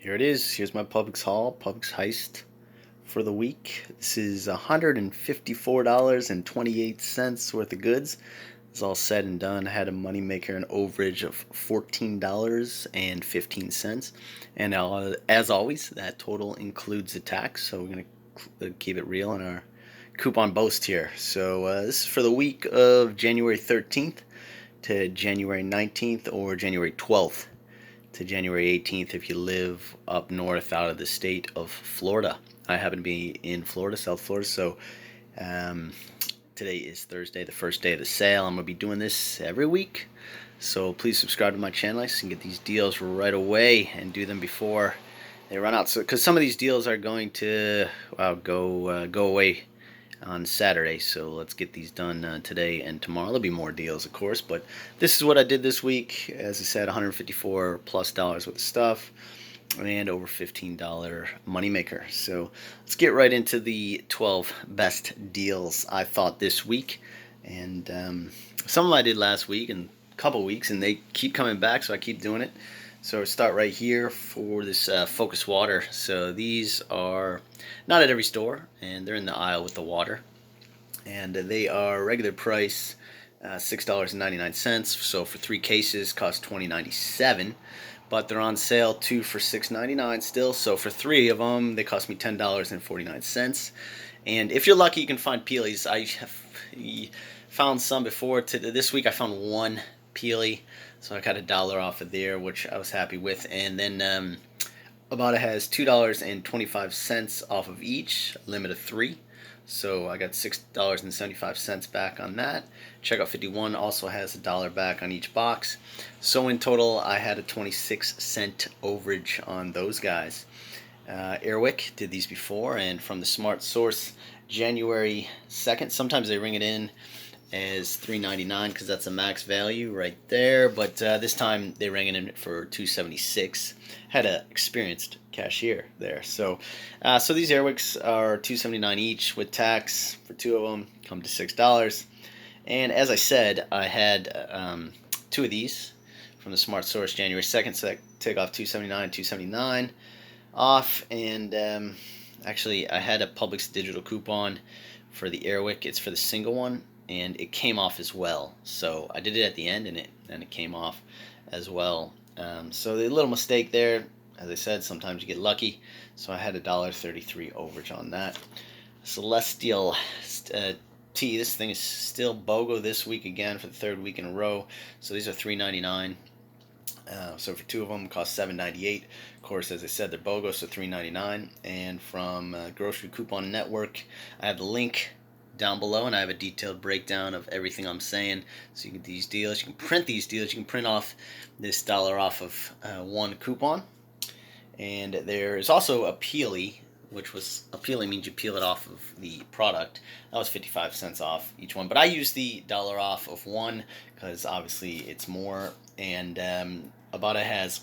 Here it is. Here's my Publix haul, Publix heist for the week. This is $154.28 worth of goods. It's all said and done. I had a moneymaker, an overage of $14.15. And as always, that total includes the tax. So we're going to keep it real in our coupon boast here. So this is for the week of January 13th to January 19th or January 12th to January 18th if you live up north out of the state of Florida. I happen to be in Florida, South Florida, so today is Thursday, the first day of the sale. I'm going to be doing this every week, so please subscribe to my channel so you can get these deals right away and do them before they run out. So, because some of these deals are going to go away on Saturday, so let's get these done today and tomorrow. There'll be more deals, of course, but this is what I did this week. As I said, $154 plus worth of stuff and over $15 moneymaker. So let's get right into the 12 best deals I thought this week. And some of them I did last week and a couple weeks, and they keep coming back, so I keep doing it. So we'll start right here for this Phocus water. So these are not at every store, and they're in the aisle with the water. And they are regular price $6.99. So for 3 cases, cost $20.97. But they're on sale 2 for $6.99 still. So for 3 of them, they cost me $10.49. And if you're lucky, you can find Peelies. I have found some before. This week I found 1 Peelie, so I got $1 off of there, which I was happy with. And then Ibotta has $2.25 off of each, a limit of 3. So I got $6.75 back on that. Checkout 51 also has $1 back on each box. So in total, I had a 26-cent overage on those guys. Airwick did these before, and from the Smart Source, January 2nd. Sometimes they ring it in as $3.99 because that's a max value right there, but this time they rang it in for $2.76. Had an experienced cashier there. So these Airwicks are $2.79 each with tax. For 2 of them, come to $6. And as I said, I had 2 of these from the Smart Source January 2nd, so I take off $2.79 off. And actually, I had a Publix digital coupon for the Airwick. It's for the single one, and it came off as well. So I did it at the end, and it came off as well. So the little mistake there, as I said, sometimes you get lucky. So I had a $1.33 overage on that. Celestial tea. This thing is still BOGO this week again for the 3rd week in a row. So these are $3.99. So for 2 of them, cost $7.98. Of course, as I said, they're BOGO, so $3.99. And from Grocery Coupon Network, I have the link down below, and I have a detailed breakdown of everything I'm saying. So you get these deals. You can print these deals. You can print off this $1 off of 1 coupon. And there is also a Peelie, which was a Peelie means you peel it off of the product. That was 55 cents off each one. But I used the $1 off of 1 because obviously it's more. And Ibotta has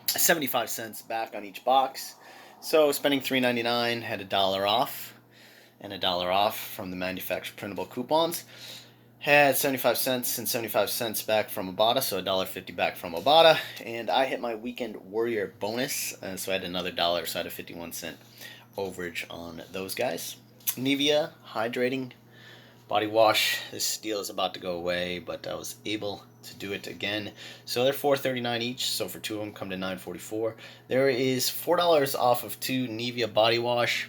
75 cents back on each box. So spending $3.99, had $1 off, and $1 off from the manufacturer printable coupons. Had 75 cents and 75 cents back from Ibotta, so $1.50 back from Ibotta. And I hit my weekend warrior bonus, so I had another $1, so I had a 51-cent overage on those guys. Nivea hydrating body wash. This deal is about to go away, but I was able to do it again. So they're $4.39 each, so for 2 of them come to $9.44. There is $4 off of 2 Nivea body wash.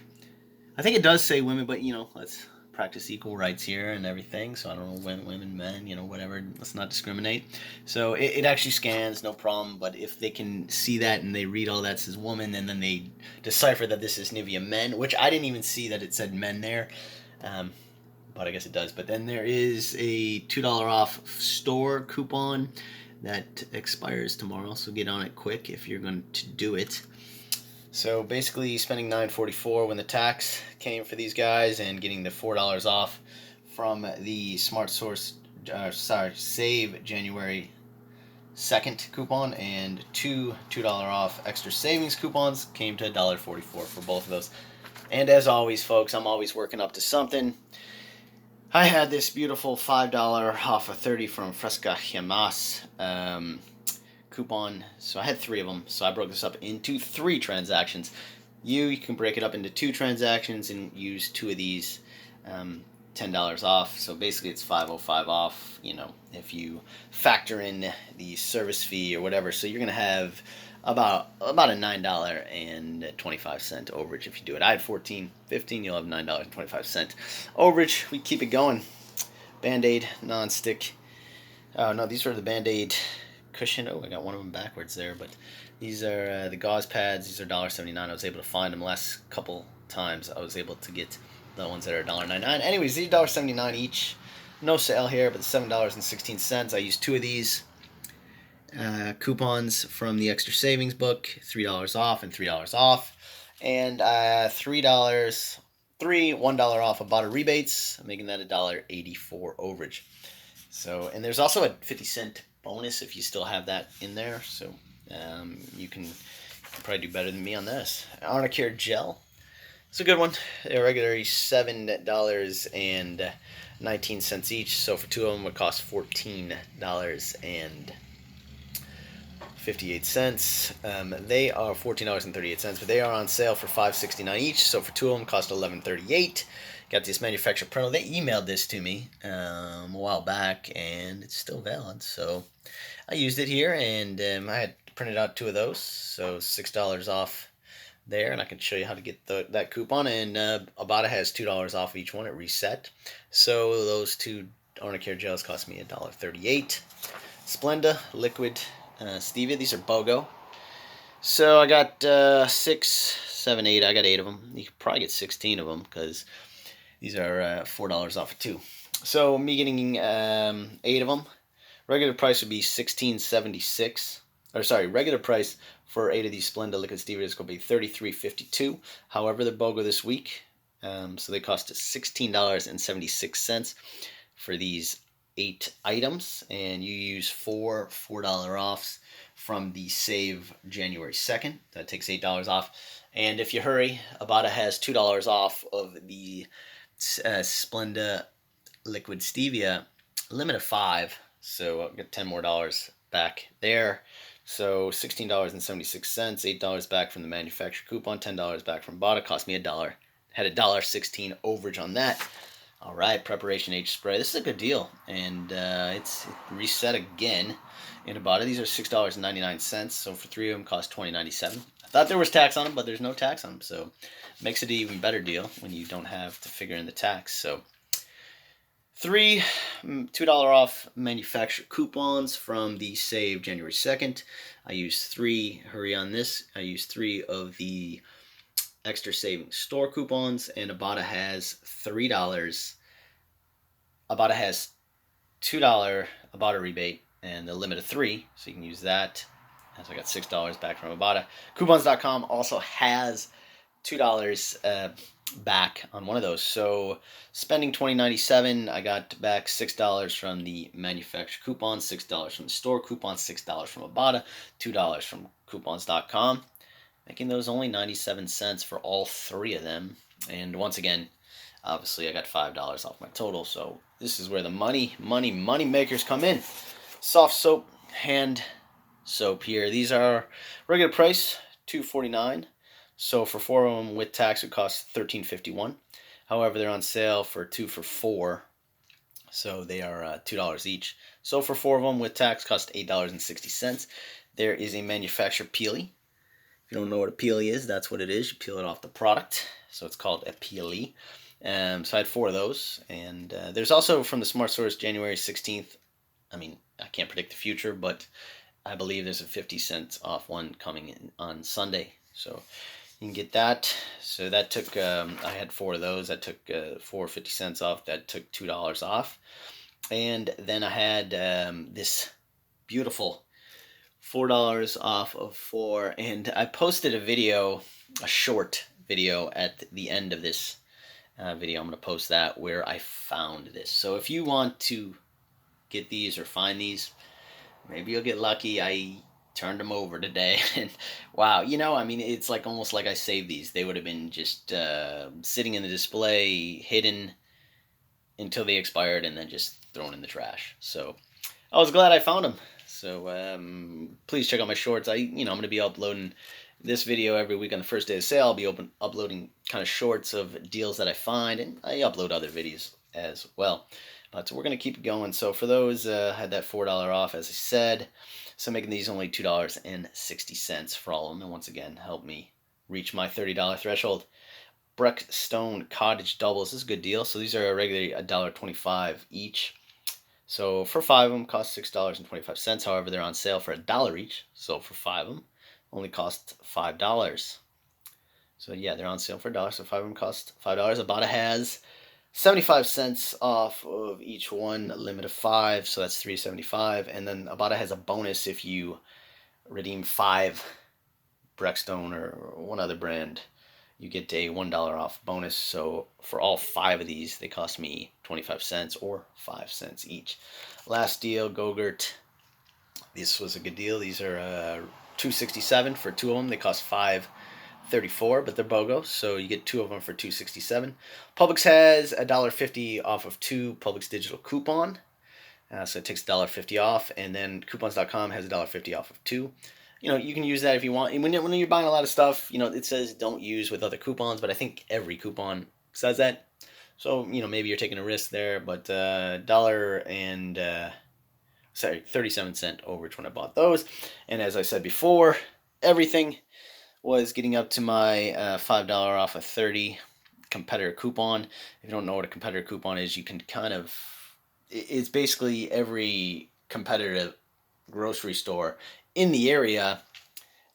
I think it does say women, but let's practice equal rights here and everything. So I don't know when women, men, whatever. Let's not discriminate. So it actually scans, no problem. But if they can see that and they read all that says woman, and then they decipher that this is Nivea men, which I didn't even see that it said men there. But I guess it does. But then there is a $2 off store coupon that expires tomorrow. So get on it quick if you're going to do it. So basically spending $9.44 when the tax came for these guys, and getting the $4 off from the Smart Source, Save January 2nd coupon, and 2 $2 off extra savings coupons came to $1.44 for both of those. And as always, folks, I'm always working up to something. I had this beautiful $5 off of 30 from Fresca Jamás coupon. So I had 3 of them. So I broke this up into 3 transactions. You can break it up into 2 transactions and use 2 of these. $10 off. So basically it's $5.05 off, you know, if you factor in the service fee or whatever. So you're going to have about a $9.25 overage if you do it. I had $14.15, you'll have $9.25 overage. We keep it going. Band-Aid non-stick. Oh no, these are the Band-Aid cushion. Oh, I got one of them backwards there, but these are the gauze pads. These are $1.79. I was able to find them last couple times. I was able to get the ones that are $1.99. Anyways, these are $1.79 each. No sale here, but $7.16. I used 2 of these coupons from the Extra Savings book, $3 off and $3 off, and $3, $1 off ibotta rebates, making that $1.84 overage. So, and there's also a 50-cent bonus if you still have that in there. So you can probably do better than me on this. Arnicare Gel. It's a good one. They're regularly $7.19 each. So for 2 of them, it would cost $14.58. They are $14.38, but they are on sale for $5.69 each. So for 2 of them, cost $11.38. Got this manufacturer printable. They emailed this to me a while back, and it's still valid. So I used it here, and I had printed out 2 of those, so $6 off there, and I can show you how to get that coupon. And Ibotta has $2 off each one at reset. So those 2 Arnicare gels cost me $1.38. Splenda liquid stevia. These are bogo. So I got 6, 7, 8. I got 8 of them. You could probably get 16 of them because these are $4 off of 2. So me getting 8 of them. Regular price would be $16.76. Or sorry, regular price for 8 of these Splenda liquid stevia is going to be $33.52. However, they're BOGO this week, so they cost us $16.76 for these 8 items, and you use 4 $4 offs from the Save January 2nd. That takes $8 off. And if you hurry, Ibotta has $2 off of the Splenda liquid stevia, limit of 5, so I'll get $10 more back there. So $16.76, $8 back from the manufacturer coupon, $10 back from Ibotta. Cost me $1. Had $1.16 overage on that. All right, Preparation H spray. This is a good deal, and it's reset again in Ibotta. These are $6.99, so for 3 of them, cost $20.97. I thought there was tax on them, but there's no tax on them, so it makes it an even better deal when you don't have to figure in the tax. So 3 $2 off manufacturer coupons from the Save January 2nd. I used 3, hurry on this, I used 3 of the Extra Savings store coupons, and Ibotta has $3. Ibotta has $2 Ibotta rebate and the limit of 3, so you can use that. So I got $6 back from Ibotta. Coupons.com also has $2 back on one of those. So spending $20.97, I got back $6 from the manufacturer coupon, $6 from the store coupon, $6 from Ibotta, $2 from coupons.com, making those only 97 cents for all 3 of them. And once again, obviously I got $5 off my total, so this is where the money makers come in. SoftSoap hand soap here. These are regular price $2.49. So for 4 of them with tax, it costs $13.51. However, they're on sale for 2 for $4, so they are $2 each. So for 4 of them with tax, cost $8.60. There is a manufacturer Peelie. If you don't know what a Peelie is, that's what it is. You peel it off the product, so it's called a Peelie. So I had 4 of those, and there's also from the Smart Source January 16th. I mean, I can't predict the future, but I believe there's a 50 cents off one coming in on Sunday. So you can get that. So that took, I had 4 of those. That took 4 50 cents off. That took $2 off. And then I had this beautiful $4 off of 4. And I posted a video, a short video at the end of this video. I'm going to post that where I found this. So if you want to get these or find these, maybe you'll get lucky. I turned them over today, and wow, you know, I mean, it's like almost like I saved these. They would have been just sitting in the display, hidden until they expired, and then just thrown in the trash. So I was glad I found them. So please check out my shorts. I'm going to be uploading this video every week on the first day of sale. I'll be uploading kind of shorts of deals that I find, and I upload other videos as well. But we're going to keep going. So for those, I had that $4 off, as I said. So making these only $2.60 for all of them. And once again, help me reach my $30 threshold. Breakstone Cottage doubles. This is a good deal. So these are regularly $1.25 each. So for 5 of them, cost $6.25. However, they're on sale for $1 each. So for 5 of them, only cost $5. So yeah, they're on sale for $1. So 5 of them cost $5. Ibotta has 75 cents off of each one, a limit of 5. So that's $3.75. And then Ibotta has a bonus if you redeem 5 Breakstone or one other brand. You get a $1 off bonus. So for all 5 of these, they cost me 25 cents or 5 cents each. Last deal, Gogurt. This was a good deal. These are $2.67 for 2 of them. They cost $5.34, but they're bogo, so you get 2 of them for $2.67. Publix has $1.50 off of 2 Publix digital coupon. So it takes $1.50 off, and then coupons.com has $1.50 off of 2. You can use that if you want. And when you're buying a lot of stuff, it says don't use with other coupons, but I think every coupon says that. So, maybe you're taking a risk there, but $37 overage when I bought those. And as I said before, everything was getting up to my $5 off a 30 competitor coupon. If you don't know what a competitor coupon is, you can it's basically every competitive grocery store in the area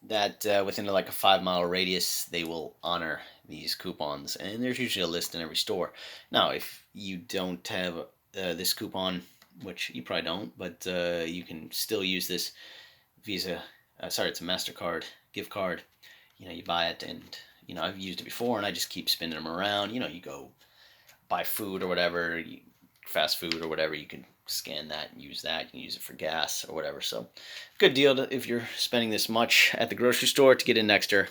that within like a 5-mile radius, they will honor these coupons. And there's usually a list in every store. Now, if you don't have this coupon, which you probably don't, but you can still use this Visa, it's a MasterCard gift card. You buy it, and, I've used it before, and I just keep spinning them around. You go buy food or whatever, fast food or whatever, you can scan that and use that. You can use it for gas or whatever. So good deal if you're spending this much at the grocery store to get an extra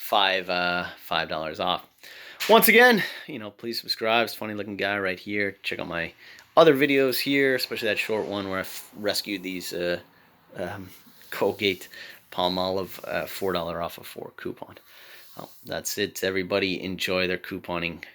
$5 off. Once again, please subscribe. It's a funny looking guy right here. Check out my other videos here, especially that short one where I've rescued these Colgate Palmolive $4 off of 4 coupon. Well, that's it. Everybody enjoy their couponing.